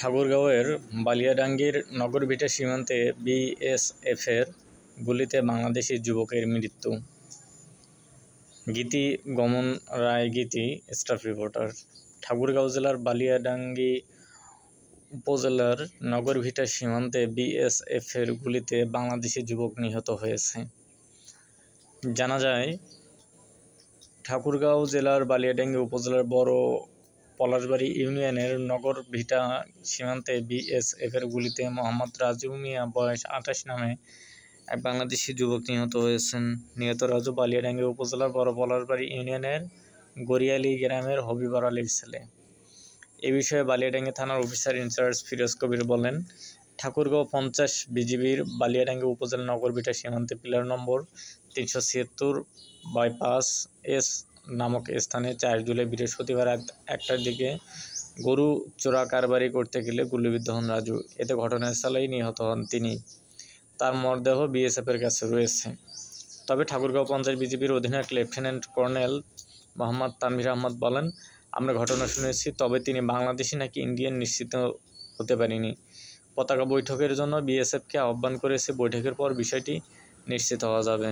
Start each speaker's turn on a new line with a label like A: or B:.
A: ঠাকুরগাঁওয়ের বালিয়াডাঙ্গির নগরভিটা সীমান্তে বিএসএফের গুলিতে বাংলাদেশি যুবকের মৃত্যু। গীতি গমন রায় গীতি, স্টাফ রিপোর্টার। ঠাকুরগাঁও জেলার বালিয়াডাঙ্গি উপজেলার নগরভিটা সীমান্তে বিএসএফের গুলিতে বাংলাদেশি যুবক নিহত হয়েছে। জানা যায়, ঠাকুরগাঁও জেলার বালিয়াডাঙ্গি উপজেলার বড় পলাশবাড়ি ইউনিয়নের নগরভিটা সীমান্তে বিএসএফের গুলিতে মোহাম্মদ রাজু মিয়া বয়স 28 নামে এক বাংলাদেশি যুবক নিহত হয়েছেন। নিহত রাজু বালিয়াডাঙ্গি উপজেলার বড় পলাশবাড়ি ইউনিয়নের গড়িয়ালি গ্রামের হবিবর আলীর ছেলে। এ বিষয়ে বালিয়াডাঙ্গি থানার অফিসার ইনচার্জ ফিরোজ কবির বলেন, ঠাকুরগাঁও 50 বিজিবির বালিয়াডাঙ্গি উপজেলা নগরভিটা সীমান্তে পিলার নম্বর 376/5 নামক স্থানে 4 জুলাই বৃহস্পতিবার রাত 1টার দিকে গরু চোরা কারবারি করতে গেলে গুলিবিদ্ধ হন রাজু। এতে ঘটনাস্থলেই নিহত হন তিনি। তার মরদেহ বিএসএফের কাছে রয়েছে। তবে ঠাকুরগাঁও 50 বিজিবির অধিনায়ক লেফটেন্যান্ট কর্নেল মোহাম্মদ তানভীর আহমদ বলেন, আমরা ঘটনা শুনেছি, তবে তিনি বাংলাদেশি নাকি ইন্ডিয়ান নিশ্চিত হতে পারিনি। পতাকা বৈঠকের জন্য বিএসএফকে আহ্বান করেছে। বৈঠকের পর বিষয়টি নিশ্চিত হওয়া যাবে।